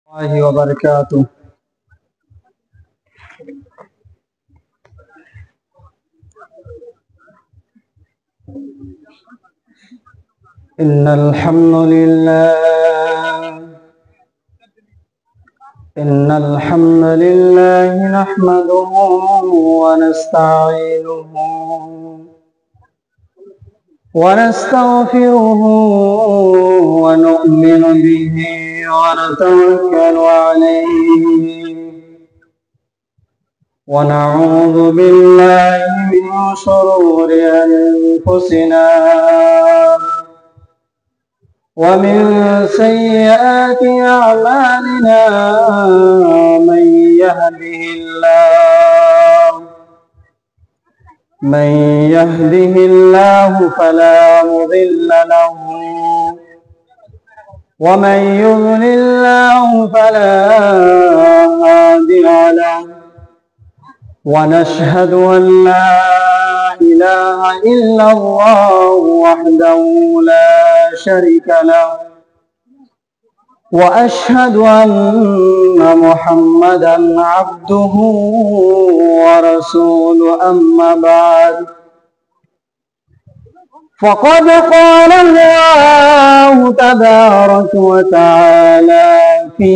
الله وبركاته. إن الحمد لله نحمده ونستعينه ونستغفره ونؤمن به ونتوكل عليه ونعوذ بالله من شرور أنفسنا ومن سيئات أعمالنا من يهده الله فلا مضل له ومن يضلل الله فلا هادي له ونشهد أن لا إله إلا الله وحده لا شريك له وأشهد أن محمدا عبده ورسوله أما بعد فقد قال الله تبارك وتعالى في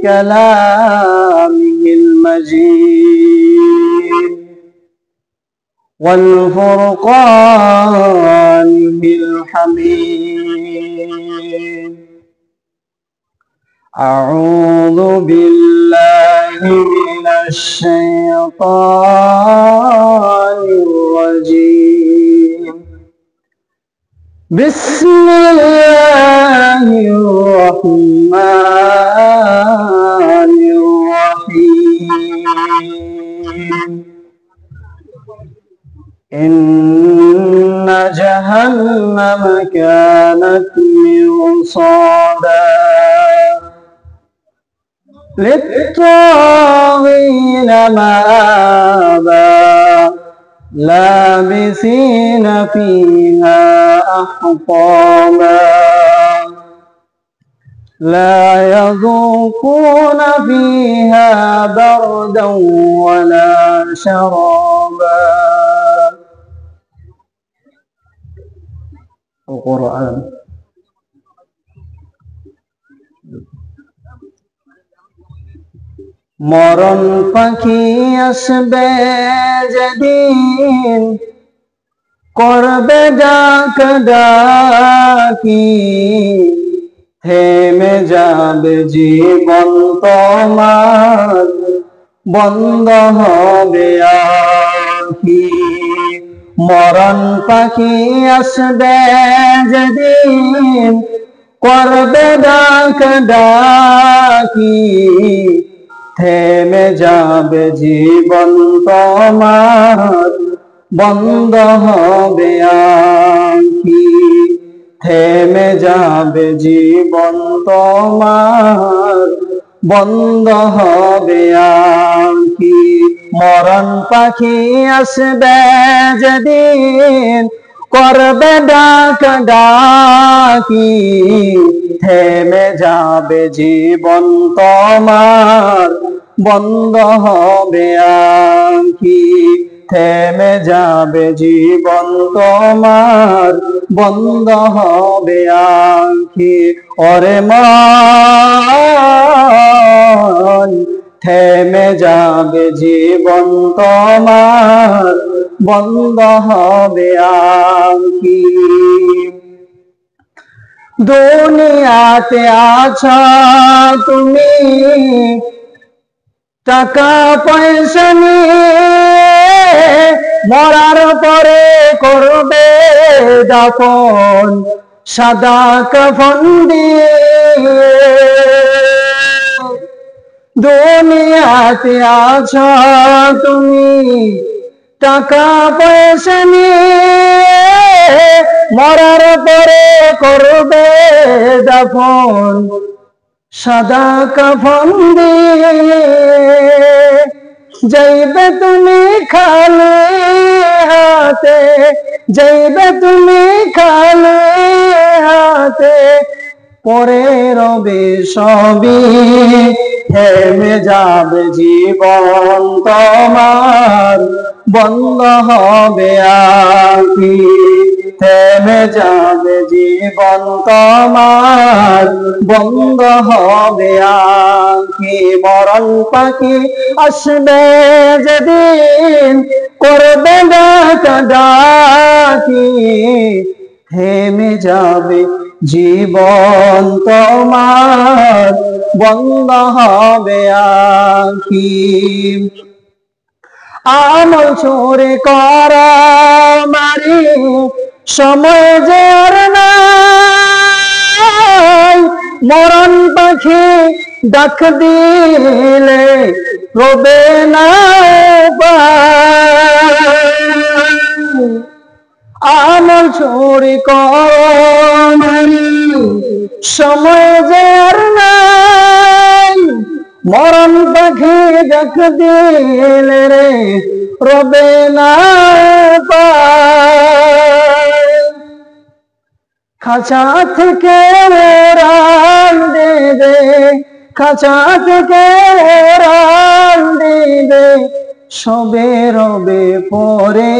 كلامه المجيد والفرقان الحميد. أعوذ بالله من الشيطان الرجيم. بسم الله الرحمن الرحيم. إن جهنم كانت مرصادا للطاغين مآبا لابثين فيها أحقابا لا يذوقون فيها بردا ولا شرابا. القرآن. মরণ পাখি আসবে যেদিন করবে ডাক ডাকি থেমে যাবে জীবন তোমার বন্ধ হবে আখি। মরণ পাখি আসবে যেদিন করবে ডাক ডাকি থেমে যাবে জীবন তোমার বন্ধ হবে আখি। থেমে যাবে জীবন তোমার বন্ধ হবে আখি। মরণ পাখি আসবে যেদিন করবে ডাক ডাকি থেমে যাবে জীবন তোমার বন্ধ হবে আখি। থেমে যাবে জীবন তোমার বন্ধ হবে আখি। ওরে মন থেমে যাবে জীবন তোমার বন্ধ হবে আখি। দুনিয়াতে আছো তুমি টাকা পয়সা নিয়ে মরার পরে করবে দাফন সাদা কাফন দিয়ে। দুনিয়াতে আছো তুমি টাকা পয়সা নিয়ে মরার পরে করবে দাফন সাদা কাফন দিয়ে। যাইবে তুমি খালি হাতে যাইবে তুমি খালি হাতে পরে রবে সবই থেমে যাবে জীবন তোমার, বন্ধ হবে আঁখি। থেমে যাবে জীবন তোমার, বন্ধ হবে আঁখি। মরণ পাখি আসবে যেদিন, করবে ডাকাডাকি। থেমে যাবে জীবন তোমার, বন্ধ হবে আঁখি। আমল চোরে করা মারি, সময় যে আর নাই। মরণ পাখি ডাক দিলে রবে না উপায়। আমল চোরি করি, সময় যে আর নাই। মরণ পাখি ডাক দিলে রে রবে না পায়। খাঁচা থেকে উড়ান দিবে, খাঁচা থেকে উড়ান দিবে, সবে রবে পরে।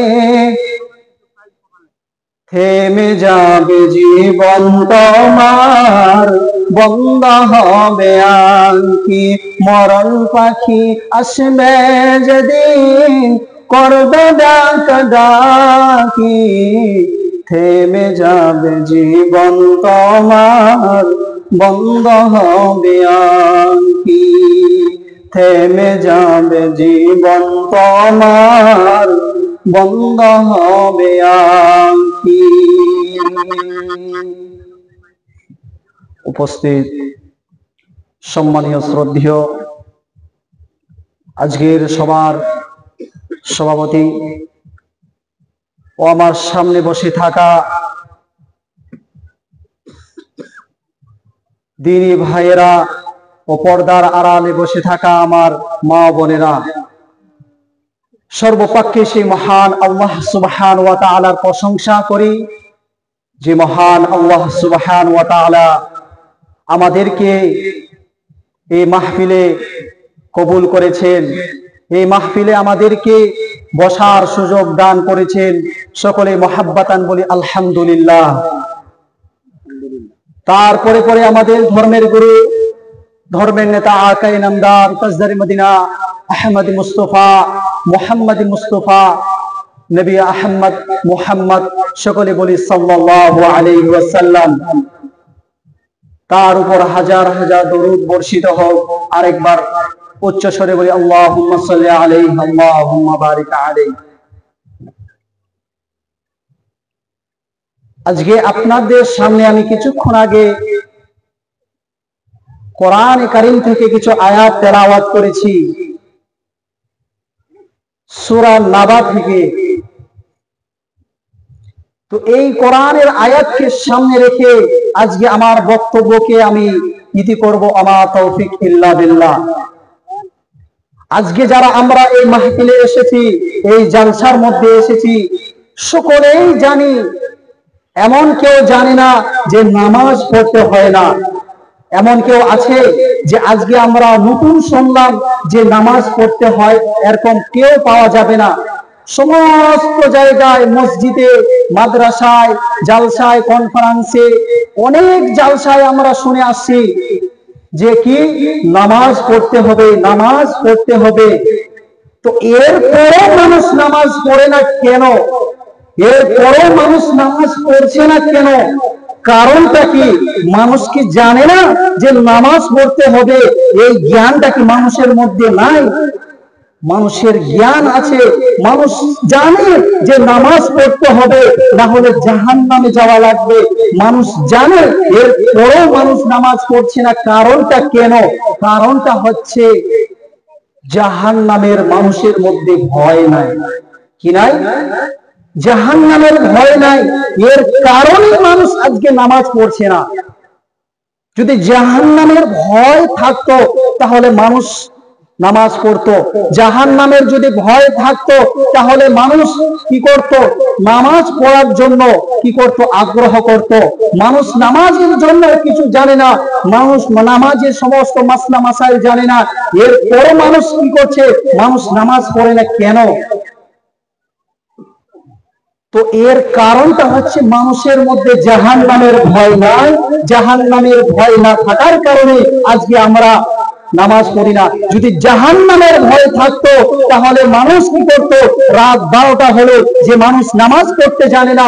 থেমে যাবে জীবন তোমার, বন্ধ হবে আঁখি। মরণ পাখি আসবে যেদিন, করবে ডাকাডাকি। থেমে যাবে জীবন তোমার, বন্ধ হবে আঁখি। থেমে যাবে জীবন তোমার, বন্ধ হবে আঁখি। উপস্থিত সম্মানীয় শ্রদ্ধেয় আজকের সবার সভাপতি ও আমার সামনে বসে থাকা দিনী ভাইয়েরা ও পর্দার আড়ালে বসে থাকা আমার মা বোনেরা, সর্বপক্ষে সেই মহান আল্লাহ সুবহানাহু ওয়া তাআলার প্রশংসা করি, যে মহান আল্লাহ সুবহানাহু ওয়া তাআলা আমাদেরকে এই মাহফিলে কবুল করেছেন, এই মাহফিলে আমাদেরকে বসার সুযোগ দান করেছেন। সকলে মুহাব্বাতান বলি আলহামদুলিল্লাহ। তারপরে পরে আমাদের ধর্মের গুরু, ধর্মের নেতা, আকায়ে নামদার তাজদারে মদিনা আহমদ মুস্তফা, মুহাম্মদ মুস্তফা, নবী আহমদ মুহাম্মদ, সকলে বলি সাল্লাল্লাহু আলাইহি ওয়াসাল্লাম। তার উপর হাজার হাজার দরুদ বর্ষিত হোক। আরেকবার উচ্চ স্বরে বলি আল্লাহুম্মা সাল্লি আলাইহি, আল্লাহুম্মা বারিক আলাইহি। আজকে আপনাদের সামনে আমি কিছুক্ষণ আগে কোরআন কারীম থেকে কিছু আয়াত তেলাওয়াত করেছি, সূরা নাবা থেকে। তো এই কোরআনের আয়াতকে সামনে রেখে আজকে আমার বক্তব্যকে আমি ইতি করব। আমা তৌফিক ইল্লা বিল্লাহ। আজকে যারা আমরা এই মাহফিলে এসেছি, এই জালসার মধ্যে এসেছি, সকলেই জানি, এমন কেউ জানে না যে নামাজ পড়তে হয় না। এমন কেউ আছে যে আজকে আমরা নতুন শুনলাম যে নামাজ পড়তে হয়, এরকম কেউ পাওয়া যাবে না। সমস্ত জায়গায়, মসজিদে, মাদ্রাসায়, জালসায়, কনফারেন্সে, অনেক জালসায় আমরা শুনে আসছি যে কি নামাজ পড়তে হবে, নামাজ পড়তে হবে। তো এরপরেও মানুষ নামাজ পড়ে না কেন? এরপরেও মানুষ নামাজ পড়ছে না কেন? কারণটা কি? মানুষ কি জানে না যে নামাজ পড়তে হবে? এই জ্ঞানটা কি মানুষের মধ্যে নাই? মানুষের জ্ঞান আছে, মানুষ জানে যে নামাজ পড়তে হবে, না হলে জাহান্নামে যাওয়া লাগবে। মানুষ জানে, এরপরেও মানুষ নামাজ পড়ছে না। কারণটা কেন? কারণটা হচ্ছে জাহান্নামের মানুষের মধ্যে ভয় নাই। কি নাই? জাহান্নামের ভয় নাই। এর কারণে মানুষ আজকে নামাজ পড়ছে না। যদি জাহান্নামের ভয় থাকতো তাহলে মানুষ নামাজ পড়তো। জাহান্নামের যদি ভয় থাকতো তাহলে মানুষ কি করত? নামাজ পড়ার জন্য কি করত? আগ্রহ করত। মানুষ নামাজের জন্য কিছু জানে না, মানুষ নামাজের সমস্ত মাসলা মাসাইল জানে না, এরপরও মানুষ কি করছে? মানুষ নামাজ পড়ে না কেন? তো এর কারণটা হচ্ছে মানুষের মধ্যে জাহান্নামের ভয় নাই। জাহান্নামের ভয় না থাকার কারণে আজকে আমরা নামাজ পড়ি না। যদি জাহান্নামের ভয় থাকতো তাহলে মানুষ কি করতো? রাত 12টা হলো যে মানুষ নামাজ পড়তে জানে না,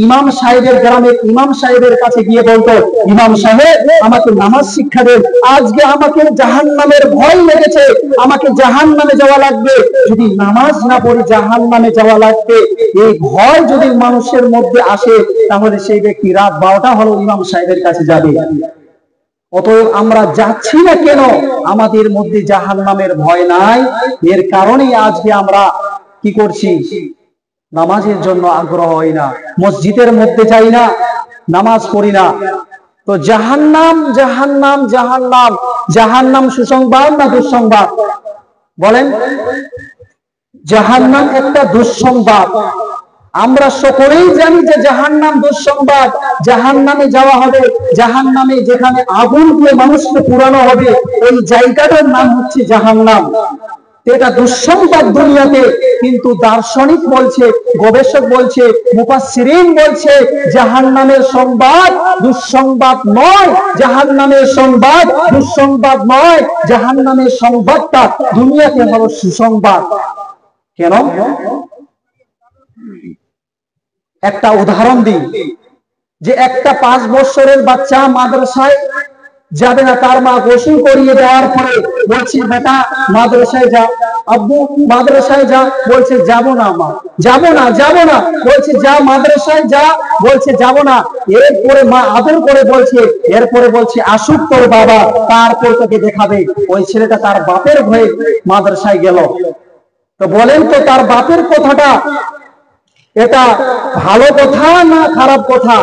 ইমাম সাহেবের গ্রামের ইমাম সাহেবের কাছে গিয়ে বলতো, ইমাম সাহেব আমাকে নামাজ শিক্ষা দেন, আজকে আমাকে জাহান্নামের ভয় লেগেছে, আমাকে জাহান্নামে যাওয়া লাগবে, যদি নামাজ না পড়ি জাহান্নামে যাওয়া লাগবে। এই ভয় যদি মানুষের মধ্যে আসে তাহলে সেই ব্যক্তি রাত 12টা হলো ইমাম সাহেবের কাছে যাবে। অতএব আমরা যাচ্ছি না কেন? আমাদের মধ্যে জাহান্নামের ভয় নাই। এর কারণেই আজকে আমরা কি করছি? নামাজের জন্য আগ্রহ হই না, মসজিদের মধ্যে যাই না, নামাজ পড়ি না। তো জাহান্নাম জাহান্নাম জাহান্নাম, জাহান্নাম সুসংবাদ না দুঃসংবাদ? বলেন। জাহান্নাম একটা দুঃসংবাদ। আমরা সকলেই জানি যে জাহান্নাম দুঃসংবাদ। জাহান্নামে যাওয়া হবে, জাহান্নামে যেখানে আগুন দিয়ে মানুষকে পুরানো হবে, ওই জায়গাটার নাম হচ্ছে জাহান্নাম। এটা দুঃসংবাদ দুনিয়াতে, কিন্তু দার্শনিক বলছে, গবেষক বলছে, মুফাসসিরিন বলছে জাহান্নামের সংবাদ দুঃসংবাদ নয়। জাহান্নামের সংবাদ দুঃসংবাদ নয়, জাহান্নামের সংবাদটা দুনিয়াতে হলো সুসংবাদ। কেন? একটা উদাহরণ দিই, যে একটা 5 বছরের বাচ্চা মাদ্রাসায় যাবে না, তার মা গোসল করিয়ে দেওয়ার পরে বলছে বেটা মাদ্রাসায় যা। আব্বু মাদ্রাসায় যা, বলছে যাব না মা, যাব না, যাব না, বলছে যা মাদ্রাসায় যা, বলছে যাব না। এরপরে মা আদর করে বলছে, এরপরে বলছে আসুক তোর বাবা, তারপর তোকে দেখাবে। ওই ছেলেটা তার বাপের ভয়ে মাদ্রাসায় গেল। তো বলেন তো তার বাপের কথাটা এটা ভালো কথা না খারাপ কথা?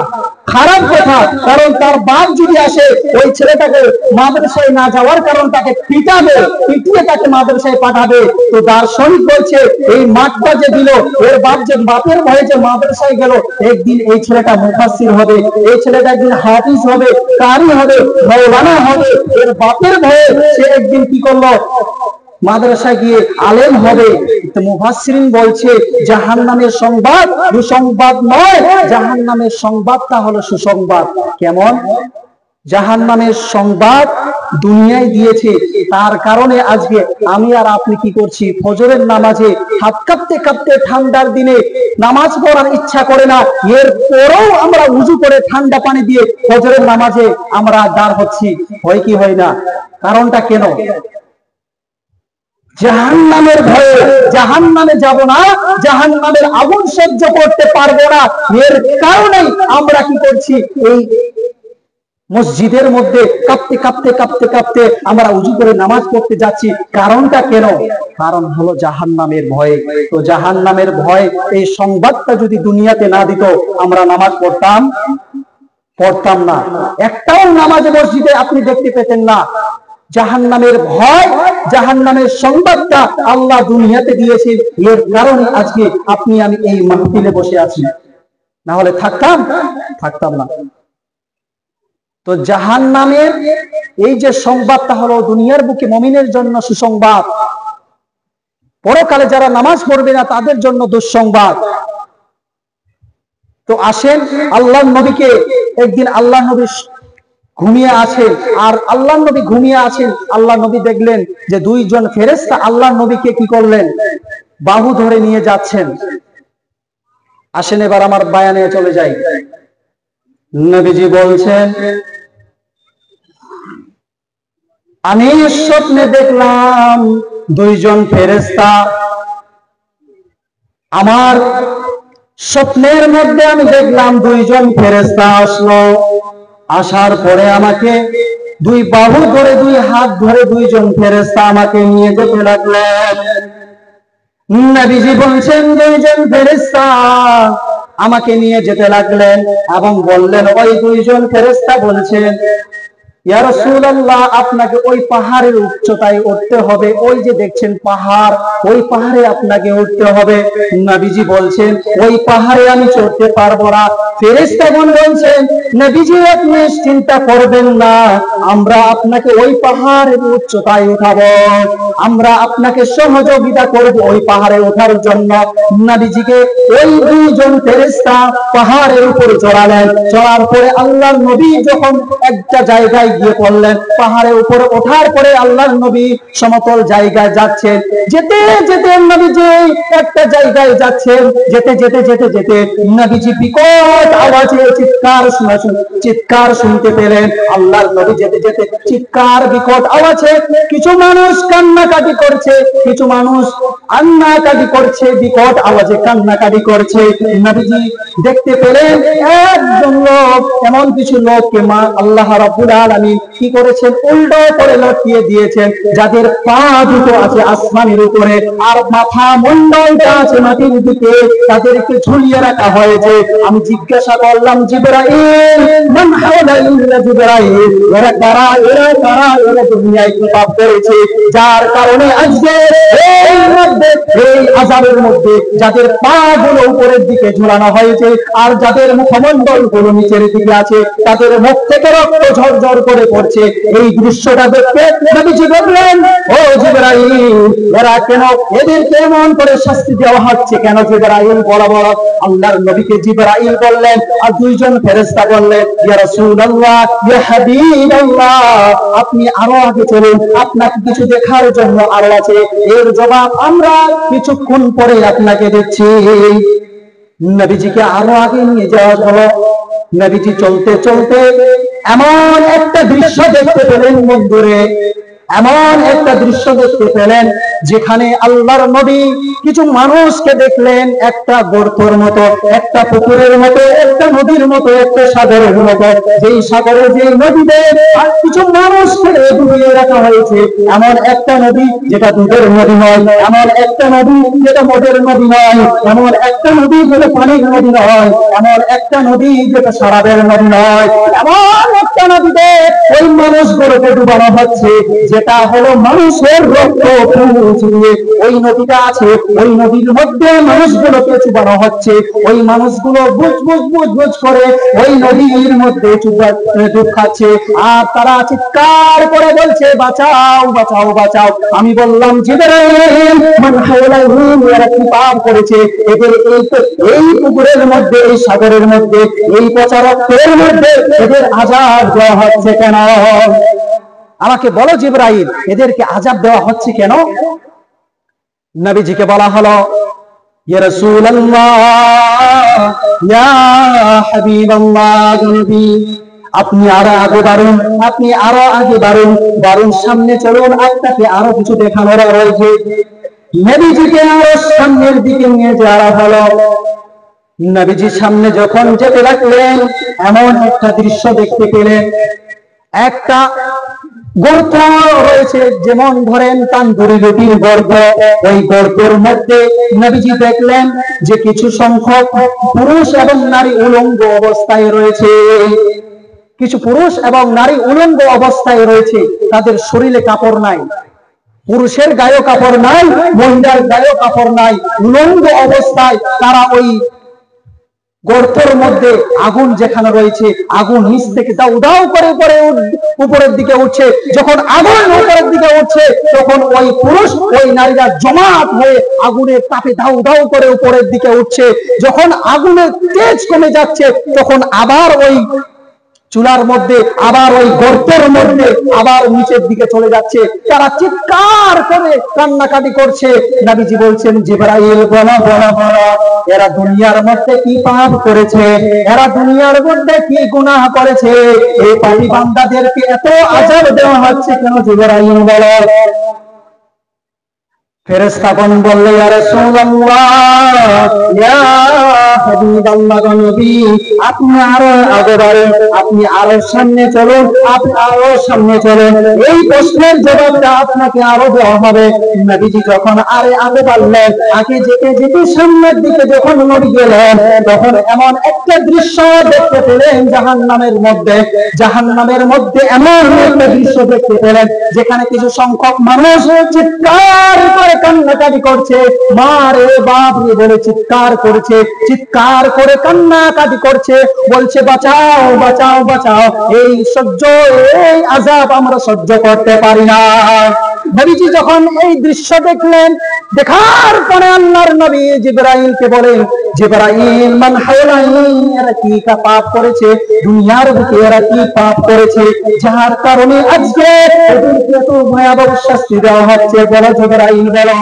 খারাপ কথা। কারণ তার বাপ যদি আসে ওই ছেলেটাকে মাদ্রাসায় না যাওয়ার কারণ তাকে পিটাবে, পিটিয়ে তাকে মাদ্রাসায় পাঠাবে। তো দার্শনিক বলছে এই মাঠটা যে দিল, এর বাপ যে বাপের ভয়ে যে মাদ্রাসায় গেল, একদিন এই ছেলেটা মুফাসসির হবে, এই ছেলেটা একদিন হাফিজ হবে, কারি হবে, মাওলানা হবে। এর বাপের ভয়ে সে একদিন কি করলো? মাদ্রাসায় গিয়ে আলেম হবে। তো মুফাসসিরিন বলছে জাহান্নামের সংবাদ দুঃসংবাদ নয়, জাহান্নামের সংবাদটা হলো সুসংবাদ। কেমন? জাহান্নামের সংবাদ দুনিয়ায় দিয়েছে, তার কারণে আজকে আমি আর আপনি কি করছি? ফজরের নামাজে হাত কাঁপতে কাঁপতে ঠান্ডার দিনে নামাজ পড়ার ইচ্ছা করে না, এরপরেও আমরা উজু করে ঠান্ডা পানি দিয়ে ফজরের নামাজে আমরা দাঁড় হচ্ছি। হয় কি হয় না? কারণটা কেন? জাহান্নামের ভয়ে। জাহান্নামে যাব না, জাহান্নামের আগুন সহ্য করতে পারবো না, এর কারণেই আমরা কি করছি? এই মসজিদের মধ্যে কাঁপতে কাঁপতে কাঁপতে কাঁপতে আমরা উজু করে নামাজ পড়তে যাচ্ছি। কারণটা কেন? কারণ হলো জাহান্নামের ভয়ে। তো জাহান্নামের ভয় এই সংবাদটা যদি দুনিয়াতে না দিত, আমরা নামাজ পড়তাম না। একটাও নামাজে মসজিদে আপনি দেখতে পেতেন না। জাহান্নামের ভয়, জাহান্নামের সংবাদটা আল্লাহ দুনিয়াতে দিয়েছেন, এর কারণে আজকে আপনি আমি এই মাহফিলে বসে আছি, না হলে থাকতাম না। তো জাহান্নামের এই যে সংবাদটা হলো দুনিয়ার বুকে মুমিনের জন্য সুসংবাদ, পরকালে যারা নামাজ পড়বে না তাদের জন্য দুঃসংবাদ। তো আসেন, আল্লাহর নবীকে একদিন আল্লাহ নবী ঘুমিয়ে আছেন, আর আল্লাহ নবী ঘুমিয়ে আছেন, আল্লাহ নবী দেখলেন যে 2 জন ফেরেশতা আল্লাহ নবীকে কি করলেন? বাহু ধরে নিয়ে যাচ্ছেন। আসেন এবার আমার বায়ানে চলে যাই। নবীজি বলছেন, আমি স্বপ্নে দেখলাম 2 জন ফেরেশতা, আমার স্বপ্নের মধ্যে আমি দেখলাম 2 জন ফেরেশতা আসলো। আসার পরে আমাকে 2 বাহু ধরে 2 হাত ধরে 2 জন ফেরেশতা আমাকে নিয়ে যেতে লাগলেন। নবীজি বলছেন 2 জন ফেরেশতা আমাকে নিয়ে যেতে লাগলেন এবং বললেন, ওই 2 জন ফেরেশতা বলছেন, ইয়া রাসূলুল্লাহ, আপনাকে ওই পাহাড়ের উচ্চতায় উঠতে হবে, ওই যে দেখছেন পাহাড়, ওই পাহাড়ে আপনাকে উঠতে হবে। নবীজি বলছেন ওই পাহাড়ে আমি চড়তে পারবো না। ফেরেশতাগণ বলছেন নবীজি আপনি চিন্তা করবেন না, আমরা আপনাকে ওই পাহাড়ের উচ্চতায় উঠাবো, আমরা আপনাকে সহযোগিতা করব ওই পাহাড়ে ওঠার জন্য। নবীজিকে ওই দুইজন ফেরেশতা পাহাড়ের উপরে চড়ালেন। চড়ার পরে আল্লাহর নবী যখন একটা জায়গায় গিয়ে পড়লেন, পাহাড়ের উপরে ওঠার পরে আল্লাহর নবী সমতল জায়গায় যাচ্ছেন। যেতে যেতে নবীজি একটা জায়গায় যাচ্ছেন, যেতে যেতে যেতে যেতে নবীজি বিকট আওয়াজে চিৎকার শুনতে পেলেন। আল্লাহর নবী যেতে যেতে চিৎকার বিকট আওয়াজে কিছু মানুষ কান্নাকাটি করছে, কিছু মানুষ কান্নাকাটি করছে, বিকট আওয়াজে কান্নাকাটি করছে। নবীজি দেখতে পেলেন একজন লোক, এমন কিছু লোককে আল্লাহ রাব্বুল আলামিন কি করেছেন, উল্টো করে লটকিয়ে দিয়েছেন, যাদের পা দুটো আছে আসমানের উপরে আর মাথা মণ্ডলটা আছে মাটির দিকে, তাদেরকে ঝুলিয়ে রাখা হয়েছে। আমি জিজ্ঞাসা করলাম জিবরাইল, মান হাওলা ইল্লা জিবরাইল, এরা কারা, এরা কারা, এরা দুনিয়ায় কি পাপ করেছে যার কারণে আজকে এই মধ্যে এই আযাবের মধ্যে যাদের পা গুলো উপরের দিকে ঝুলানো হয়েছে আর যাদের মুখমণ্ডল গুলো নিচের দিকে আছে, তাদের মুখ থেকে রক্ত ঝরঝর করে পড়ছে। এই দৃশ্যটা দেখতে নবীজি বললেন, ও জিবরাইল, এরা কেন, এদেরকে এমন করে শাস্তি দেওয়া হচ্ছে কেন জিবরাইল? বড় বড় আল্লাহর নবীকে জিবরাইল বললেন আর দুইজন ফেরেশতা বললেন, ইয়া রাসূলুল্লাহ, ইয়া হাবিবাল্লাহ, আপনি আরো আগে চলুন, আপনাকে কিছু দেখার জন্য আরো আছে। এর জবাব আমরা কিছুক্ষণ পরে আপনাকে দিচ্ছি। নবীজিকে আরো আগে নিয়ে যাওয়া হলো। নবীজি চলতে চলতে এমন একটা দৃশ্য দেখতে পেলেন বন্ধুরে, এমন একটা দৃশ্য দেখতে পেলেন যেখানে আল্লাহর নবী কিছু মানুষকে দেখলেন একটা গর্তের মতো, একটা পুকুরের মতো, একটা নদীর মতো, একটা সাগরের মতো। যেই সাগরে, যেই নদীতে আর কিছু মানুষকে ডুবিয়ে রাখা হয়েছে। এমন একটা নদী যেটা দুধের নদী নয়, এমন একটা নদী যেটা মদের নদী নয়, এমন একটা নদী যেটা পানির নদী নয়, এমন একটা নদী যেটা শরাবের নদী নয়, এমন একটা নদীতে ওই মানুষগুলোকে ডুবানো হচ্ছে যেটা হলো মানুষের রক্ত দিয়ে ওই নদীটা আছে। ওই নদীর মধ্যে মানুষগুলোকে চুবানো হচ্ছে। ওই মানুষগুলো বুঝ বুঝ বুঝ বুঝ করে ওই নদীর মধ্যে ডুব খাচ্ছে আর তারা চিৎকার করে বলছে, বাঁচাও বাঁচাও বাঁচাও। আমি বললাম জিবরাইল, মান হাওলাহু, এরা কি পাপ করেছে? এদের এই পুকুরের মধ্যে, এই সাগরের মধ্যে, এই পচা রক্তের মধ্যে এদের আযাব দেওয়া হচ্ছে কেন? আমাকে বলো জিবরাইল, এদেরকে আযাব দেওয়া হচ্ছে কেন? নবীজিকে বলা হলো, ইয়া রাসূলুল্লাহ, ইয়া হাবিবাল্লাহ, নবী আপনি আরো আগে বাড়ুন, আপনি আরো আগে বাড়ুন, বাড়ুন, সামনে চলুন, আপনাকে আরো কিছু দেখানোর রয়েছে। নবীজিকে আরো সামনের দিকে নিয়ে যাওয়া হলো। নবীজি সামনে যখন যেতে লাগলেন এমন একটা দৃশ্য দেখতে পেলেন। একটা গর্ত রয়েছে, যেমন ধরেন তান্দুরি রুটির গর্ত। ওই গর্তের মধ্যে নবীজি দেখলেন যে কিছু সংখ্যক পুরুষ এবং নারী উলঙ্গ অবস্থায় রয়েছে। কিছু পুরুষ এবং নারী উলঙ্গ অবস্থায় রয়েছে, তাদের শরীরে কাপড় নাই, পুরুষের গায়ে কাপড় নাই, মহিলার গায়ে কাপড় নাই, উলঙ্গ অবস্থায় তারা ওই গর্তের মধ্যে আগুন যেখানে রয়েছে, আগুন নিচ থেকে দাউ দাউ করে উপরের দিকে উঠছে। যখন আগুন উপরের দিকে উঠছে তখন ওই পুরুষ ওই নারীরা জমাট হয়ে আগুনের তাপে দাউ দাউ করে উপরের দিকে উঠছে। যখন আগুনের তেজ কমে যাচ্ছে তখন আবার ওই চুলার মধ্যে, আবার ওই গর্তের মধ্যে, আবার নিচের দিকে চলে যাচ্ছে। তারা চিৎকার করে কান্নাকাটি করছে। নবীজি বলছেন, জিবরাইল বলো বলো বলো, এরা দুনিয়ার মধ্যে কি পাপ করেছে, এরা দুনিয়ার মধ্যে কি গুনাহ করেছে, এই পাপী বান্দাদেরকে এত আযাব দেওয়া হচ্ছে কেন জিবরাইল বলো? ফেরেশতাগণ বলল, ইয়া রাসূলুল্লাহ, ইয়া হাবিবাল্লাহ, নবী, আপনি আরো আগে বাড়ুন, আপনি আরো সামনে চলুন, আপনি আরো সামনে চলুন। এই প্রশ্নের জবাবটা আপনাকে আরো দেওয়া হবে। নবীজি যখন আগে বাড়লেন, আগে যেতে যেতে সামনের দিকে যখন নবী গেলেন, তখন এমন একটা দৃশ্য দেখতে পেলেন জাহান্নামের মধ্যে এমন একটা দৃশ্য দেখতে পেলেন, যেখানে কিছু সংখ্যক মানুষ চিৎকার করে কান্নাকাটি করছে, মা রে বাপ রে বলে চিৎকার করছে, চিৎকার করে কান্নাকাটি করছে, বলছে বাঁচাও বাঁচাও বাঁচাও, এই আযাব আমরা সহ্য করতে পারি না। নবীজি যখন এই দৃশ্য দেখলেন, দেখার পরে আল্লাহর নবী জিবরাইলকে বলেন, জিবরাইল, মান হাওলাইন, এরা কি পাপ করেছে, দুনিয়ার বুকে এরা কি পাপ করেছে, যার কারণে আজকে এদেরকে এত ভয়াবহ শাস্তি দেওয়া হচ্ছে, বলো জিবরাইল বলো।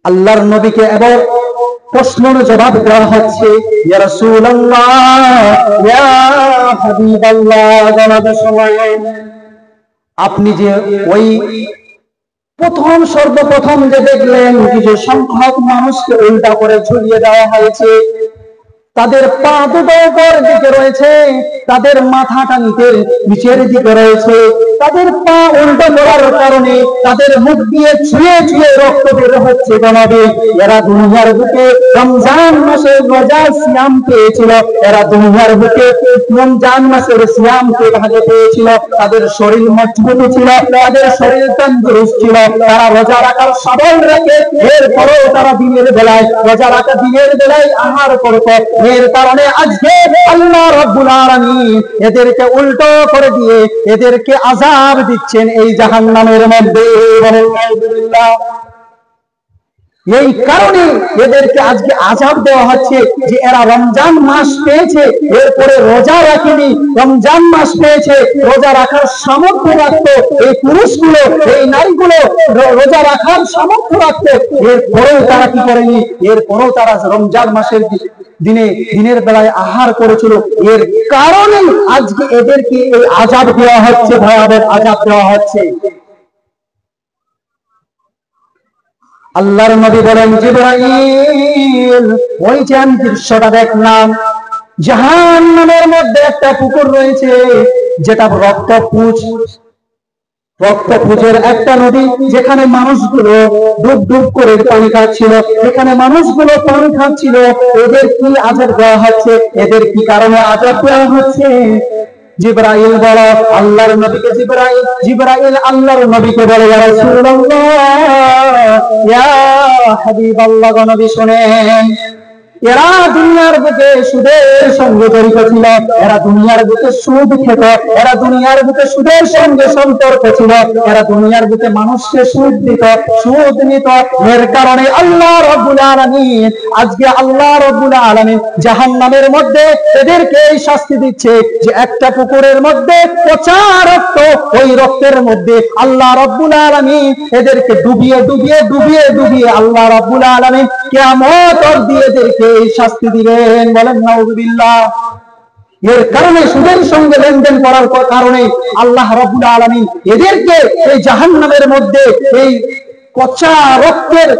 আল্লাহর নবীকে এবার প্রশ্নের জবাব দেওয়া হচ্ছে, ইয়া রাসূলুল্লাহ, ইয়া হাবিবাল্লাহ, জনাব শুনুন, আপনি যে ওই সর্বপ্রথম যে দেখলেন কিছু সংখ্যক মানুষকে উল্টা করে ঝুলিয়ে দেওয়া হয়েছে, তাদের পা দুটো উপর দিকে রয়েছে, তাদের মাথাটা নিচের দিকে রয়েছে, তাদের পা উল্টো করার কারণে তাদের মুখ দিয়ে ছুঁয়ে ছুঁয়ে রক্ত বের হচ্ছে। জনাবে, এরা দুনিয়ার বুকে রমজান মাসের রোজা সিয়াম পেয়েছিল, এরা দুনিয়ার বুকে রমজান মাসের সিয়ামকে ভাগে পেয়েছিল, তাদের শরীর মজবুত ছিল, তাদের শরীর তন্দুরুস্ত ছিল, তারা রোজা রাখার সবল রেখে এরপরেও তারা দিনের বেলায় রোজা রাখা, দিনের বেলায় আহার করত। এর কারণে আজকে আল্লাহ রাব্বুল আলামিন এদেরকে উল্টো করে দিয়ে এদেরকে আযাব দিচ্ছেন এই জাহান্নামের মধ্যে। আলহামদুলিল্লাহ, এই কারণে এদেরকে আজকে আযাব দেওয়া হচ্ছে যে এরা রমজান মাস পেয়েছে, এরপরে রোজা রাখেনি, রমজান মাস পেয়েছে, রোজা রাখার সামর্থ্য রাখতো, এই পুরুষগুলো এই নারীগুলো রোজা রাখার সামর্থ্য রাখতো, এরপরেও তারা কি করেনি, এরপরেও তারা রমজান মাসের দিনের বেলায় আহার করেছিল। এর কারণে আজকে এদেরকে এই আযাব দেওয়া হচ্ছে, ভয়াবহ আযাব দেওয়া হচ্ছে। আল্লাহর নবী বলেন, জিবরাইল, ওই যে আমি দৃশ্যটা দেখলাম, জাহান্নামের মধ্যে একটা পুকুর রয়েছে, যেটা রক্তপুঁজের একটা নদী, যেখানে মানুষগুলো ডুব ডুব করে পানি খাচ্ছিল, যেখানে মানুষগুলো পানি খাচ্ছিল। এদের কি আযাব দেওয়া হচ্ছে, এদের কি কারণে আযাব দেওয়া হচ্ছে? জিবরাইল বলো আল্লাহর নবীকে, জিবরাইল আল্লাহর নবীকে বলে, ইয়া রাসূলুল্লাহ, ইয়া হাবিবাল্লাহ, নবী শুনেন, এরা দুনিয়ার বুকে সুদের সঙ্গে জড়িত ছিল, এরা দুনিয়ার বুকে সুদ খেত, এরা দুনিয়ার বুকে সুদের সঙ্গে সম্পর্ক ছিল, এরা দুনিয়ার বুকে মানুষকে সুদ দিত, সুদ নিত। এর কারণে আল্লাহ রাব্বুল আলামিন, আজকে আল্লাহ রাব্বুল আলামিন জাহান্নামের মধ্যে এদেরকে এই শাস্তি দিচ্ছে যে একটা পুকুরের মধ্যে পচা রক্ত, ওই রক্তের মধ্যে আল্লাহ রাব্বুল আলামিন এদেরকে ডুবিয়ে ডুবিয়ে ডুবিয়ে ডুবিয়ে আল্লাহ রাব্বুল আলামিন কিয়ামত অবধি এদেরকে এই শাস্তি দিবেন। বলেন নাউযুবিল্লাহ। এর কারণে সুদের সঙ্গে লেনদেন করার কারণে আল্লাহ রাব্বুল আলামিন এদেরকে এই জাহান্নামের মধ্যে এই পচা রক্তের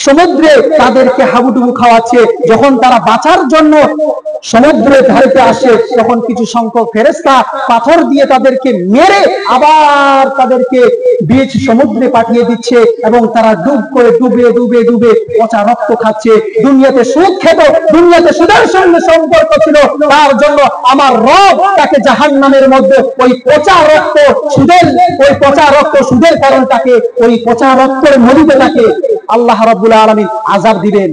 সমুদ্রে তাদেরকে হাবুডুবু খাওয়াচ্ছে। যখন তারা বাঁচার জন্য সমুদ্রের ধারেতে আসে, তখন কিছু সংখ্যক ফেরেশতা পাথর দিয়ে তাদেরকে মেরে আবার তাদেরকে বীজ সমুদ্রে পাঠিয়ে দিচ্ছে, এবং তারা ডুবে ডুবে ডুবে পচা রক্ত খাচ্ছে। দুনিয়াতে সুদ খেত, দুনিয়াতে সুদের সঙ্গে সম্পর্ক ছিল, তার জন্য আমার রব তাকে জাহান্নামের মধ্যে ওই পচা রক্ত সুদের কারণ তাকে ওই পচা রক্তের নদীতে তাকে আল্লাহ রাব্বুল আলামিন আযাব দিবেন।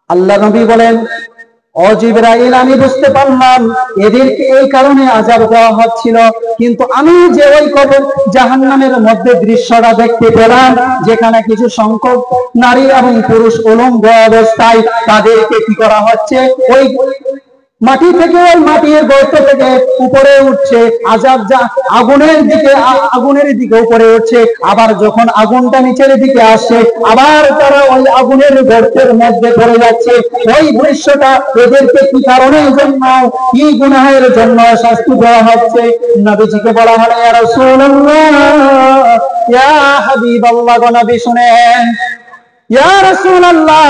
আল্লাহ নবী বলেন, ও জিবরাইল, আমি বুঝতে পারলাম এদেরকে এই কারণে আযাব দেওয়া হচ্ছিল, কিন্তু আমি যে ওই কবর জাহান্নামের মধ্যে দৃশ্যটা দেখতে পেলাম, যেখানে কিছু সংখ্যক নারী এবং পুরুষ উলঙ্গ অবস্থায় তাদেরকে কি করা হচ্ছে, ওই মাটি থেকে, ওই মাটির গর্ত থেকে উপরে উঠছে, আযাব আগুনের দিকে উপরে উঠছে। আবার যখন আগুনটা নিচের দিকে আসে, আবার তারা ওই আগুনের গর্তের মধ্যে পড়ে যাচ্ছে। ওই দৃশ্যটা এদেরকে কি কারণের জন্য, কি গুনাহের জন্য শাস্তি দেওয়া হচ্ছে? নবীজিকে বলা হলো, ইয়া রাসূলুল্লাহ, ইয়া হাবিবাল্লাহ গো নবী শুনেন, ইয়া রাসূলুল্লাহ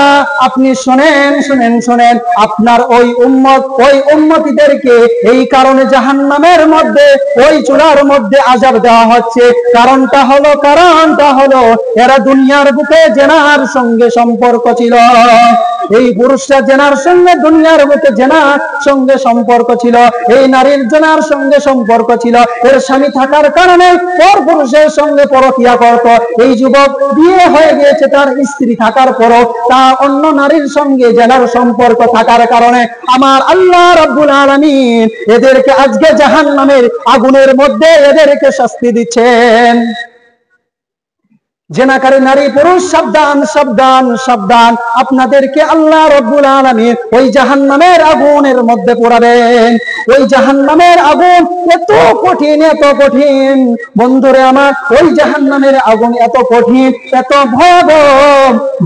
আপনি শুনেন শুনেন শুনেন, আপনার ওই উম্মতিদেরকে এই কারণে জাহান্নামের মধ্যে ওই চুলার মধ্যে আযাব দেওয়া হচ্ছে। কারণটা হলো এরা দুনিয়ার বুকে জেনার সঙ্গে সম্পর্ক ছিল। এই পুরুষরা জেনার সঙ্গে দুনিয়ার বুকে জেনার সঙ্গে সম্পর্ক ছিল, এই নারীর জেনার সঙ্গে সম্পর্ক ছিল। এর স্বামী থাকার কারণে পর পুরুষের সঙ্গে পরকিয়া করত। এই যুবক বিয়ে হয়ে গিয়েছে, তার স্ত্রী থাকার পরও তা অন্য নারীর সঙ্গে জেনার সম্পর্ক থাকার কারণে আমার আল্লাহ রাব্বুল আলামিন এদেরকে আজকে জাহান্নামের আগুনের মধ্যে এদেরকে শাস্তি দিচ্ছেন। জেনাকারী নারী পুরুষ সাবধান সাবধান সাবধান, আপনাদেরকে আল্লাহ রাব্বুল আলামিন ওই জাহান্নামের আগুনের মধ্যে পোড়াবেন। ওই জাহান্নামের আগুন এত কঠিন এত কঠিন বন্ধুরে আমার, ওই জাহান্নামের আগুন এত কঠিন এত ভয়াবহ,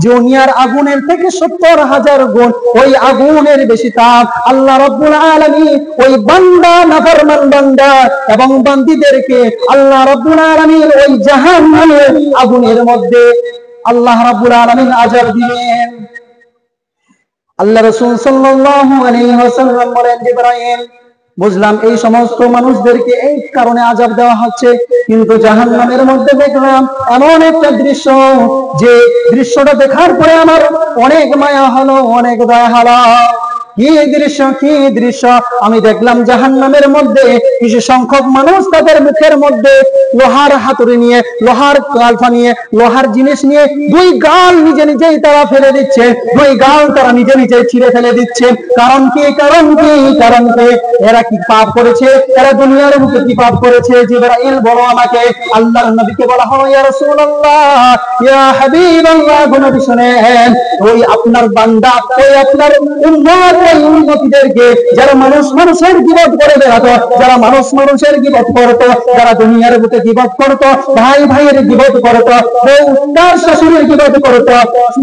দুনিয়ার আগুনের থেকে 70,000 গুণ ওই আগুনের বেশি তাপ আল্লাহ রাব্বুল আলামিন ওই বান্দা নাফরমান বান্দা এবং বান্দীদেরকে আল্লাহ রাব্বুল আলামিন ওই জাহান্নামের আগুনের মধ্যে আল্লাহ রাব্বুল আলামিন আযাব দিবেন। আল্লাহ রাসূল সাল্লাল্লাহু আলাইহি ওয়াসাল্লাম বলেন, জিবরাইল বুঝলাম এই সমস্ত মানুষদেরকে এই কারণে আযাব দেওয়া হচ্ছে, কিন্তু জাহান্নামের মধ্যে দেখলাম এমন একটা দৃশ্য, যে দৃশ্যটা দেখার পরে আমার অনেক মায়া হলো, অনেক দয়া হলো। কি দৃশ্য আমি দেখলাম, জাহান্নামের মধ্যে কিছু সংখ্যক মানুষ তাদের মুখের মধ্যে লোহার হাতুড়ি নিয়ে, লোহার কালফা নিয়ে, লোহার জিনিস নিয়ে দুই গাল নিজে নিজেই তারা ফেলে দিচ্ছে, দুই গাল তারা নিজে নিজেই ছিঁড়ে ফেলে দিচ্ছে। কারণ কি এরা কি পাপ করেছে? এরা দুনিয়ার বুকে কি পাপ করেছে? জিবরাইল বলো আমাকে। আল্লাহর নবীকে বলা হয়, ইয়া রাসূলুল্লাহ ইয়া হাবিবাল্লাহ গো নবী শুনেন, ওই আপনার বান্দা, ওই আপনার উম্মত, ওই উম্মতিদেরকে যারা মানুষের গীবত করে বেড়াতো, যারা মানুষের গীবত করতো, যারা দুনিয়ার বুকে গীবত করতো, ভাই ভাইয়ের গীবত করতো, বউ তার শাশুড়ির গীবত করতো,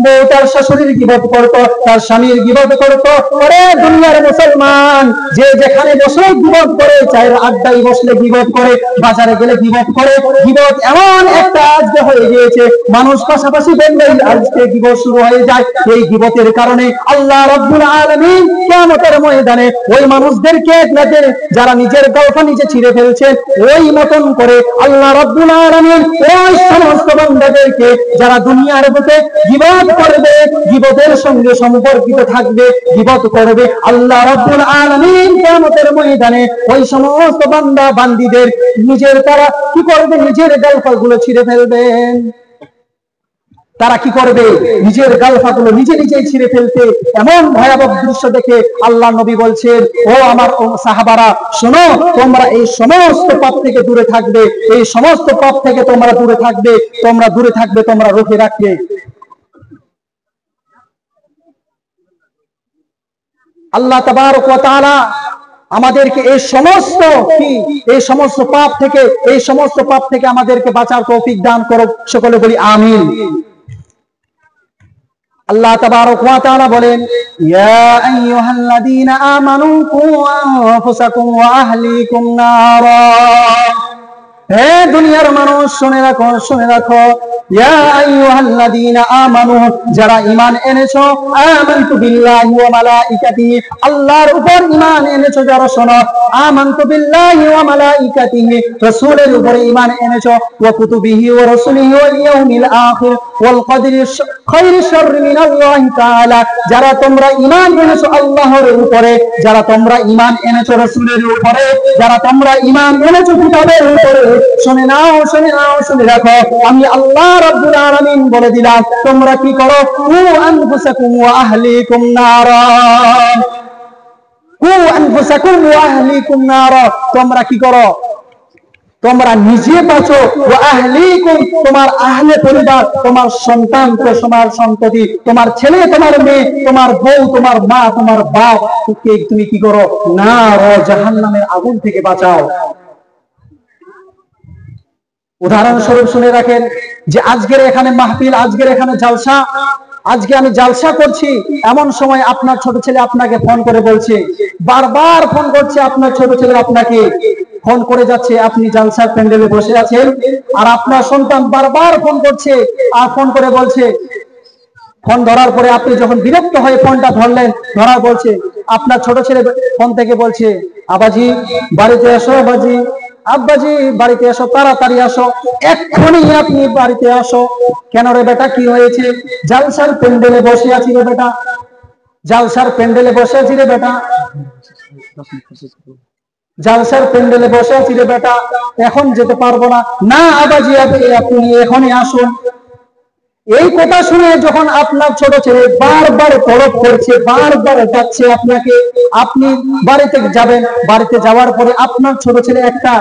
বউ তার শাশুড়ির গীবত করতো, তার স্বামীর গীবত করতো। ওরে দুনিয়ার মুসলমান, যে যেখানে বসে গীবত করে, চায়ের আড্ডায় বসলে গীবত করে, বাজারে গেলে গীবত করে, গীবত এমন একটা আজকে হয়ে গিয়েছে, মানুষ পাশাপাশি বললেই আজকে গীবত শুরু হয়ে যায়। এই গীবতের কারণে আল্লাহ রাব্বুল আলামিন কিয়ামতের ময়দানে ওই মানুষদেরকে, যারা নিজের গলফা নিজে ছিঁড়ে ফেলছে, ওই মতন করে আল্লাহ রাব্বুল আলামিন ওই সমস্ত বান্দাদেরকে যারা দুনিয়ার বুকে গীবত করবে, গীবতের সঙ্গে সম্পর্কিত থাকবে, গীবত করবে, আল্লাহ রাব্বুল আলামিন কিয়ামতের ময়দানে ওই সমস্ত বান্দা বান্দীদের তারা কি করবে? নিজের গলফাগুলো ছিঁড়ে ফেলবেন। তারা কি করবে? নিজের গালফাগুলো নিজে নিজেই ছিঁড়ে ফেলতে। এমন ভয়াবহ দৃশ্য দেখে আল্লাহ নবী বলছেন, ও আমার সাহাবারা শোনো, তোমরা এই সমস্ত পাপ থেকে দূরে থাকবে, এই সমস্ত পাপ থেকে তোমরা দূরে থাকবে, তোমরা রোখে রাখবে। আল্লাহ তাবারক ওয়া তাআলা আমাদেরকে এই সমস্ত পাপ থেকে আমাদেরকে বাঁচার তৌফিক দান করো। সকলে বলি আমিন। আল্লাহ তাবারক ওয়া তাআলা বলেন, ইয়া আইয়ুহাল্লাযীনা আমানু কু আনফুসাকুম ওয়া আহলিকুম নারা। হে দুনিয়ার মানুষ শুনে রাখো, ইয়া আইয়ুহাল্লাযীনা আমানু, যারা ঈমান এনেছো, আমানতু বিল্লাহি ওয়া মালাইকাতিহি, আল্লাহর উপর ঈমান এনেছো যারা, শোনো, আমানতু বিল্লাহি ওয়া মালাইকাতিহি, রাসূলের উপর ঈমান এনেছো, ওয়া কুতুবিহি ওয়া রাসূলিহি ওয়াল ইয়াউমিল আখির ওয়াল কদরি খায়রি শাররি মিনাল্লাহি তাআলা, যারা তোমরা ঈমান এনেছো আল্লাহর উপরে, যারা তোমরা ঈমান এনেছো রাসূলের উপরে, যারা তোমরা ঈমান এনেছো কিতাবের উপরে, শুনে নাও শুনে রাখো, আমি আল্লাহ রাব্বুল আলামিন বলে দিলাম, তোমরা কি করো? কু আনফুসাকুম ওয়া আহলিকুম নারা, কু আনফুসাকুম ওয়া আহলিকুম নারা, তোমরা কি করো? তোমরা নিজে বাঁচো, ওয়া আহলিকুম, তোমার আহলে পরিবার, তোমার সন্তান, তোমার সন্ততি, তোমার ছেলে, তোমার মেয়ে, তোমার বউ, তোমার মা, তোমার বাপ, তুমি কি করো? নারা, জাহান্নামের আগুন থেকে বাঁচাও। উদাহরণস্বরূপ শুনে রাখেন, যে আজকের এখানে মাহফিল, আজকের এখানে জালসা, আজকে আমি জালসা করছি, এমন সময় আপনার ছোট ছেলে আপনাকে ফোন করে বলছে, বারবার ফোন করছে আপনার ছোট ছেলে আপনাকে, ফোন করে যাচ্ছে, আপনি জালসার প্যান্ডেলে বসে আছেন, আর আপনার সন্তান বারবার ফোন করছে, আর ফোন করে বলছে, ফোন ধরার পরে আপনি যখন বিরক্ত হয়ে ফোনটা ধরলেন, ধরার বলছে, আপনার ছোট ছেলে ফোন থেকে বলছে, আবাজি বাড়িতে এসো, আবাজি, আব্বাজি বাড়িতে এসো, তাড়াতাড়ি আসো, এক্ষুনি আপনি বাড়িতে আসো। কেন রে বেটা, কি হয়েছে? জালসার প্যান্ডেলে বসে আছি রে বেটা, জালসার প্যান্ডেলে বসে আছি রে বেটা, জালসার প্যান্ডেলে বসে আছি রে বেটা, এখন যেতে পারবো না। না আবাজি, আপনি এখনই আসুন। এই কথা শুনে যখন আপনার ছোট ছেলে বারবার তলব করছে, বারবার যাচ্ছে আপনাকে, আপনি বাড়িতে যাবেন, বাড়িতে যাওয়ার পরে আপনার ছোট ছেলে একটা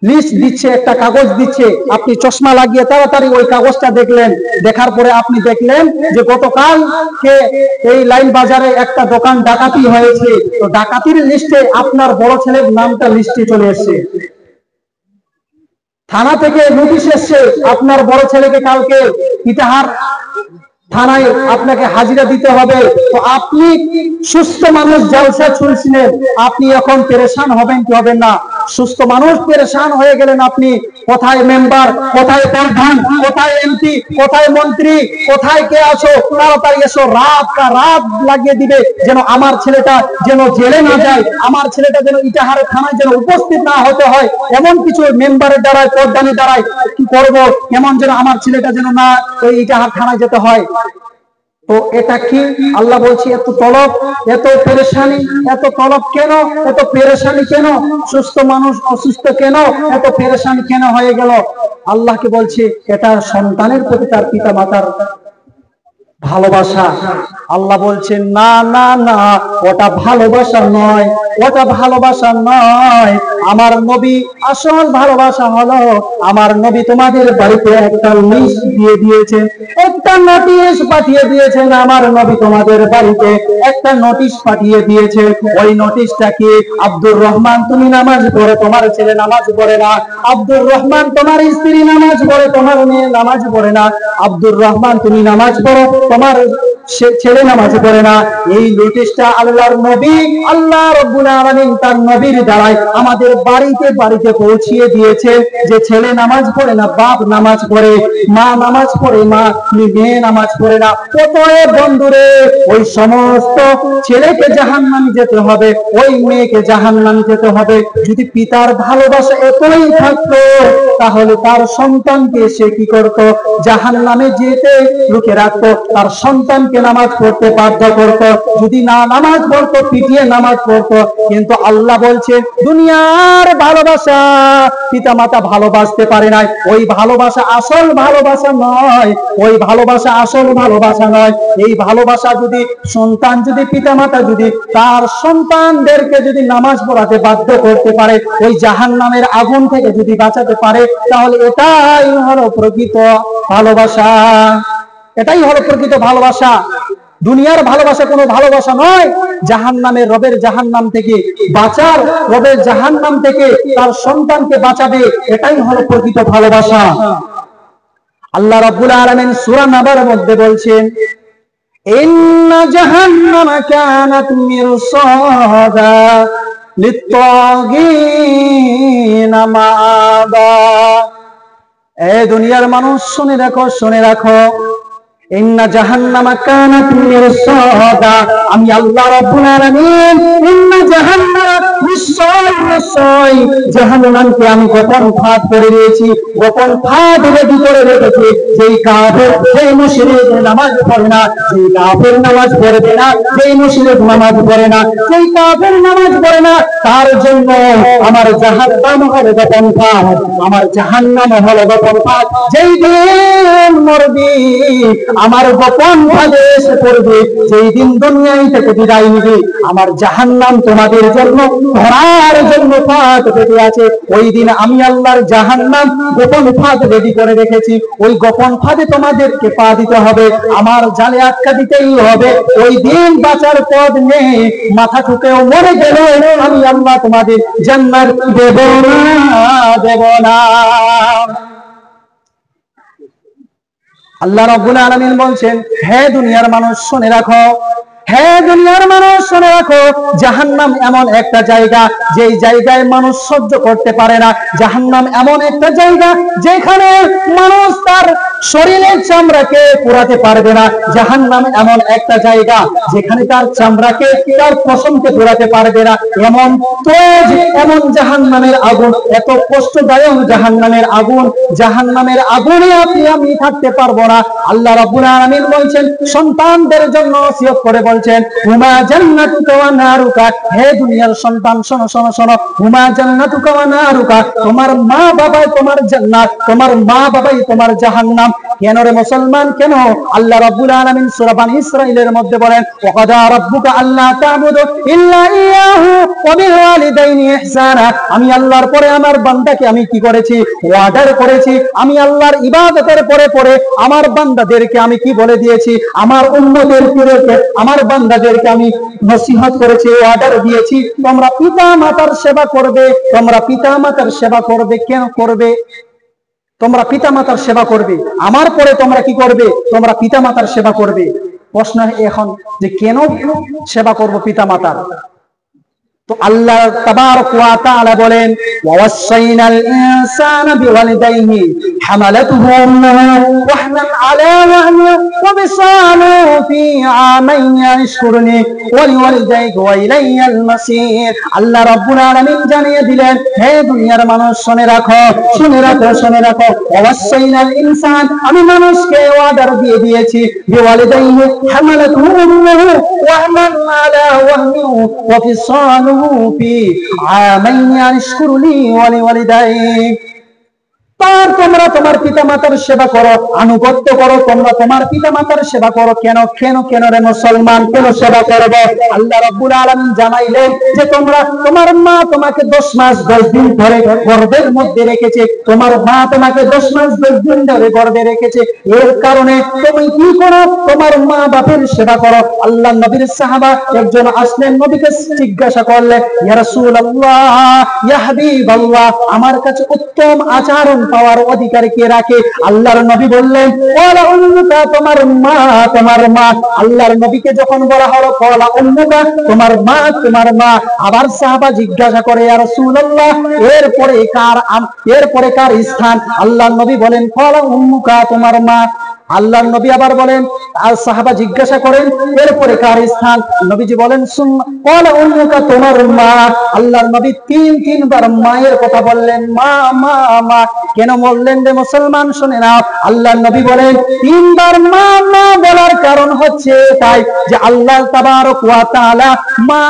লিস্ট দিচ্ছে, একটা কাগজ দিচ্ছে, আপনি চশমা লাগিয়ে তাড়াতাড়ি ওই কাগজটা দেখলেন। দেখার পরে আপনি দেখলেন যে গতকাল এই লাইন বাজারে একটা দোকান ডাকাতি হয়েছে, তো ডাকাতির লিস্টে আপনার বড় ছেলের নামটা লিস্টে চলে এসেছে। থানা থেকে নোটিশ এসছে, আপনার বড় ছেলেকে কালকে ইটাহার থানায় আপনাকে হাজিরা দিতে হবে। তো আপনি সুস্থ মানুষ, জালসা শুনছিলেন, আপনি এখন পেরেশান হবেন কি হবেন না? সুস্থ মানুষ পেরেশান হয়ে গেলেন আপনি। কোথায় মেম্বার, কোথায় প্রধান, কোথায় এমপি, কোথায় মন্ত্রী, কোথায় কে আসো, তাড়াতাড়ি এসো, রাত লাগিয়ে দিবে যেন আমার ছেলেটা যেন জেলে না যায়, আমার ছেলেটা যেন ইটাহার থানায় যেন উপস্থিত না হতে হয়, এমন কিছু মেম্বারের দ্বারায়, প্রধানের দ্বারায় কি করবো, এমন যেন আমার ছেলেটা যেন না ওই ইটাহার থানায় যেতে হয়। তো এটা কি? আল্লাহ বলছে, এত তলব, এত পেরেশানি, এত তলব কেন, এত পেরেশানি কেন? সুস্থ মানুষ অসুস্থ কেন, এত পেরেশানি কেন হয়ে গেল? আল্লাহকে বলছে এটা সন্তানের প্রতি তার পিতা মাতার ভালোবাসা। আল্লাহ বলছেন, না না না, ওটা ভালোবাসা নয়, ওটা ভালোবাসা নয়। আমার নবী আসল ভালোবাসা হলো, আমার নবী তোমাদের বাড়িতে একটা লিস্ট দিয়ে দিয়েছেন, একটা নোটিশ পাঠিয়ে দিয়েছেন। আমার নবী তোমাদের বাড়িতে একটা নোটিশ পাঠিয়ে দিয়েছে। ওই নোটিশটা কি? আব্দুর রহমান, তুমি নামাজ পড়ো, তোমার ছেলে নামাজ পড়ে না। আব্দুর রহমান, তোমার স্ত্রী নামাজ পড়ে, তোমার মেয়ে নামাজ পড়ে না। আব্দুর রহমান, তুমি নামাজ পড়ো, তোমার ছেলে নামাজ পড়ে না। এই নোটিশটা আল্লাহর নবী, আল্লাহ রাব্বুল আলামিন তার নবীর দ্বারাই আমাদের বাড়িতে বাড়িতে পৌঁছিয়ে দিয়েছে যে ছেলে নামাজ পড়ে না, বাপ নামাজ পড়ে, মা নামাজ পড়ে, মেয়ে নামাজ পড়ে না। অতএব বন্ধুরে, ওই সমস্ত ছেলেকে জাহান্নামে যেতে হবে, ওই মেয়েকে জাহান্নামে যেতে হবে। যদি পিতার ভালোবাসা এতই থাকতো, তাহলে তার সন্তানকে সে কি করত? জাহান্নামে যেতে রুখে রাখতো, তার সন্তানকে নামাজ পড়তে বাধ্য করত। যদি না নামাজ পড়তো, পিটিয়ে নামাজ পড়তো। কিন্তু আল্লাহ বলছে, দুনিয়ার ভালোবাসা পিতা মাতা ভালোবাসতে পারে নাই, ওই ভালোবাসা আসল ভালোবাসা নয়, ওই ভালোবাসা আসল ভালোবাসা নয়। এই ভালোবাসা যদি সন্তান, যদি পিতা মাতা যদি তার সন্তানদেরকে যদি নামাজ পড়াতে বাধ্য করতে পারে, ওই জাহান্নামের আগুন থেকে যদি বাঁচাতে পারে, তাহলে এটাই হলো প্রকৃত ভালোবাসা, এটাই হলো প্রকৃত ভালোবাসা। দুনিয়ার ভালোবাসা কোনো ভালোবাসা নয়। জাহান্নামের, রবের জাহান্নাম থেকে বাঁচার, রবের জাহান্নাম থেকে তার সন্তানকে বাঁচাবে, এটাই হলো প্রকৃত ভালোবাসা। আল্লাহ রাব্বুল আলামিন সূরা নাবার মধ্যে বলছেন, ইন্না জাহান্নামা কানাত মিরসাদা লিত্তাগিনা মাআবা। এ দুনিয়ার মানুষ শুনে রাখো, শুনে রাখো, ইন্না জাহান্নামা কানাত মিরসাদা, আমি আল্লাহ রাব্বুল আলামিন ইন্না জাহান্নামা, নিশ্চয় জাহান্নামকে আমি গোপন ফাঁদ করে দিয়েছি, গোপন ফাঁদ রেডি করে রেখেছি। যেই কাফের, যেই মুশরিক নামাজ পড়ে না, যেই কাফের নামাজ পড়বে না, যেই মুশরিক নামাজ পড়ে না, যেই কাফের নামাজ পড়ে না, তার জন্য আমার জাহান্নাম হলো গোপন ফাঁদ, আমার জাহান্নাম হলো গোপন ফাঁদ। যেই দিন মরবি, আমার গোপন ফাঁদে এসে পড়বে, যেই দিন দুনিয়ায় থেকে বিদায় নিবি, আমার জাহান্নাম তোমাদের জন্য ধরার জন্য ফাঁদ পেতে আছে। ওই দিন আমি আল্লাহর জাহান্নাম গোপন ফাঁদ রেডি করে রেখেছি। ওই গোপন ফাঁদে তোমাদেরকে পা দিতে হবে, আমার জালে আটকা দিতেই হবে। ওই দিন বাঁচার পথ নেই, মাথা ঠুকেও মরে গেলে আমি আল্লাহ তোমাদের জান্নাত দেব না, দেব না। আল্লাহ রাব্বুল আলামিন বলছেন, হে দুনিয়ার মানুষ শুনে রাখো, হে দুনিয়ার মানুষ শুনে রাখো, জাহান্নাম এমন একটা জায়গা যেই জায়গায় মানুষ সহ্য করতে পারে না। জাহান্নাম এমন একটা জায়গা যেখানে মানুষ তার শরীরের চামড়াকে পোড়াতে পারবে না। জাহান্নাম এমন একটা জায়গা যেখানে তার চামড়াকে, তার পশমকে পোড়াতে পারবে না। এমন তেজ, এমন জাহান্নামের আগুন, এত কষ্টদায়ক জাহান্নামের আগুন, জাহান্নামের আগুনে আপনি আমি থাকতে পারবো না। আল্লাহ রাব্বুল আলামিন বলছেন, সন্তানদের জন্য ওসিয়ত করে বলছেন, হুমা জান্নাতুকা ওয়া নারুকা। হে দুনিয়ার সন্তান, শোনো শোনো শোনো, হুমা জান্নাতুকা ওয়া নারুকা। তোমার মা বাবাই তোমার জান্নাত, তোমার মা বাবাই তোমার জাহান্নাম। কেন রে মুসলমান, কেন? আল্লাহ রাব্বুল আলামিন সূরা বানী ইসরাঈলের মধ্যে বলেন, ওয়া কাদা রাব্বুকা আল্লা তা'বুদু ইল্লা ইয়াহু ওয়া বিল ওয়ালিদাইনি ইহসানা। আমি আল্লাহর পরে আমার বান্দাকে আমি কি করেছি? অর্ডার করেছি। আমি আল্লাহর ইবাদতের পরে পরে আমার বান্দাদেরকে আমি কি বলে দিয়েছি? আমার উম্মতদেরকে, আমার বান্দাদেরকে আমি নসিহত করেছি, অর্ডার দিয়েছি, তোমরা পিতা মাতার সেবা করবে। তোমরা পিতা মাতার সেবা করবে। কেন করবে? তোমরা পিতা মাতার সেবা করবে। আমার পরে তোমরা কি করবে? তোমরা পিতা মাতার সেবা করবে। প্রশ্ন এখন যে কেন সেবা করব পিতা মাতার? তো আল্লাহ তাবারক ওয়া তাআলা বলেন, ওয়াসাইনাল ইনসানা বিওয়ালিদাইহি হামালাতুহু উম্মুহু ওয়াহনান আলা ওয়াহনি ওয়া বিসালুহু ফি আমাইনি আশকুরনি ওয়া লিওয়ালিদাইহি ওয়া ইলাইয়াল মাসির। আল্লাহ রাব্বুল আলামিন জানিয়ে দিলেন, হে দুনিয়ার মানুষ শুনে রাখো, শুনে রাখো, শুনে রাখো, ওয়াসাইনাল ইনসান, আমি মানুষকে অর্ডার দিয়ে দিয়েছি, বিওয়ালিদাইহি হামালাতুহু উম্মুহু ওয়াহনান আলা ওয়াহনি ওয়া বিসালুহু في عامين يشكر لي ولوالديك। তার তোমরা তোমার পিতা মাতার সেবা করো, আনুগত্য করো, তোমরা তোমার পিতা মাতার সেবা করো। কেন কেন কেন রে মুসলমান, কেন সেবা করব? আল্লাহ রাব্বুল আলামিন জানাইলেন যে তোমরা, তোমার মা তোমাকে 10 মাস 10 দিন ধরে গর্ভের মধ্যে রেখেছে। তোমার মা তোমাকে 10 মাস 10 দিন ধরে গর্ভে রেখেছে। এর কারণে তুমি কি করো? তোমার মা বাপের সেবা করো। আল্লাহ নবীর সাহাবা একজন আসলেন, নবীকে জিজ্ঞাসা করলেন, ইয়া রাসূলুল্লাহ, ইয়া হাবিবাল্লাহ, আমার কাছে উত্তম আচরণ পাওয়ার অধিকার কে রাখে? আল্লাহর নবী বললেন, ওয়ালা উম্মুকা, তোমার মা, তোমার মা। আল্লাহর নবীকে যখন বলা হলো ওয়ালা উম্মুকা, তোমার মা, তোমার মা, আবার সাহাবা জিজ্ঞাসা করে, ইয়া রাসূলুল্লাহ, এরপরে কার স্থান? আল্লাহর নবী বলেন, ওয়ালা উম্মুকা, তোমার মা। আল্লাহর নবী আবার বলেন, আর সাহাবা জিজ্ঞাসা করেন, এরপরে কার স্থান? নবীজি বলেন, ওয়ালা উম্মুকা, তোমার মা। আল্লাহর নবী তিনবার মায়ের কথা বললেন, মা মা মা। কেন বললেন রে মুসলমান, শুনে নাও। আল্লাহর নবী বলেন, 3 বার মা মা বলার কারণ হচ্ছে তাই যে আল্লাহ তাবারক ওয়া তাআলা মা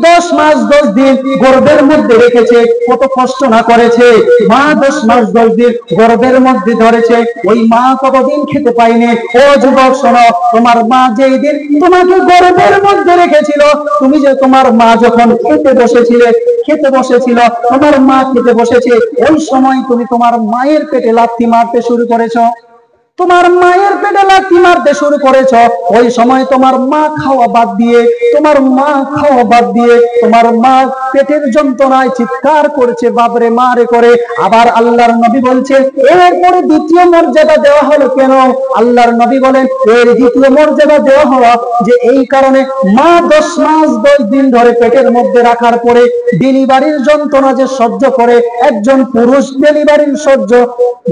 10 মাস 10 দিন গর্ভের মধ্যে রেখেছে। কত কষ্ট না করেছে? মা 10 মাস 10 দিন গর্ভের মধ্যে ধরেছে। ওই মা কতদিন খেতে পায়নি? ও যুবক শোনো, তোমার মা যেই দিন তোমাকে গর্ভের মধ্যে রেখেছিল, তুমি যে তোমার মা যখন খেতে বসেছিল, তোমার মা খেতে বসেছে, ওই সময় তুমি তোমার মায়ের পেটে লাথি মারতে শুরু করেছো। তোমার মায়ের পেটে লাথি মারতে শুরু করেছ। ওই সময় তোমার মা খাওয়া বাদ দিয়ে, তোমার মা পেটের যন্ত্রণায় চিৎকার করছে, বাবরে মারে করে। আবার আল্লাহর নবী বলছে, এরপরে দ্বিতীয় মর্যাদা দেওয়া হলো কেন? আল্লাহর নবী বলেন, এর দ্বিতীয় মর্যাদা দেওয়া হলো যে এই কারণে মা 10 মাস 10 দিন ধরে পেটের মধ্যে রাখার পরে ডেলিভারির যন্ত্রণা যে সহ্য করে, একজন পুরুষ ডেলিভারির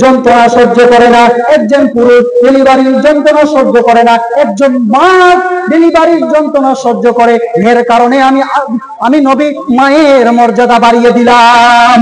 যন্ত্রণা সহ্য করে না, একজন পুরুষ ডেলিভারির যন্ত্রণা সহ্য করে না, একজন মা ডেলিভারির যন্ত্রণা সহ্য করে। এর কারণে আমি নবী মায়ের মর্যাদা বাড়িয়ে দিলাম।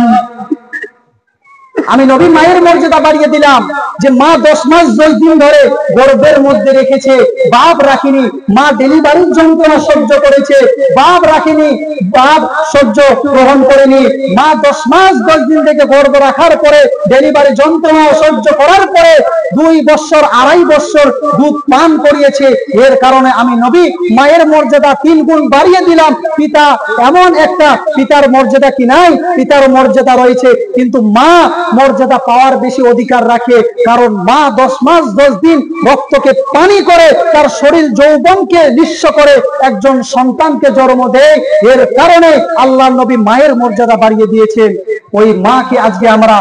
আমি নবী মায়ের মর্যাদা বাড়িয়ে দিলাম যে মা 10 মাস 10 দিন ধরে গর্ভের মধ্যে রেখেছে, বাপ রাখিনি, মা ডেলিভারির যন্ত্রণা সহ্য করেছে, বাপ রাখিনি, বাপ সহ্য গ্রহণ করেনি। মা 10 মাস 10 দিন থেকে গর্ভ রাখার পরে ডেলিভারি যন্ত্রণা সহ্য করার পরে 2 বছর 2.5 বছর দুধ পান করিয়েছে। এর কারণে আমি নবী মায়ের মর্যাদা 3 গুণ বাড়িয়ে দিলাম। পিতা এমন একটা, পিতার মর্যাদা কি নাই? পিতার মর্যাদা রয়েছে, কিন্তু মা মর্যাদা পাওয়ার বেশি অধিকার রাখে। কারণ মা 10 মাস 10 দিন রক্তকে পানি করে, তার শরীর যৌবনকে নিঃস্ব করে একজন সন্তানকে জন্ম দেয়। এর কারণে আল্লাহর নবী মায়ের মর্যাদা বাড়িয়ে দিয়েছেন। ওই মাকে আজকে আমরা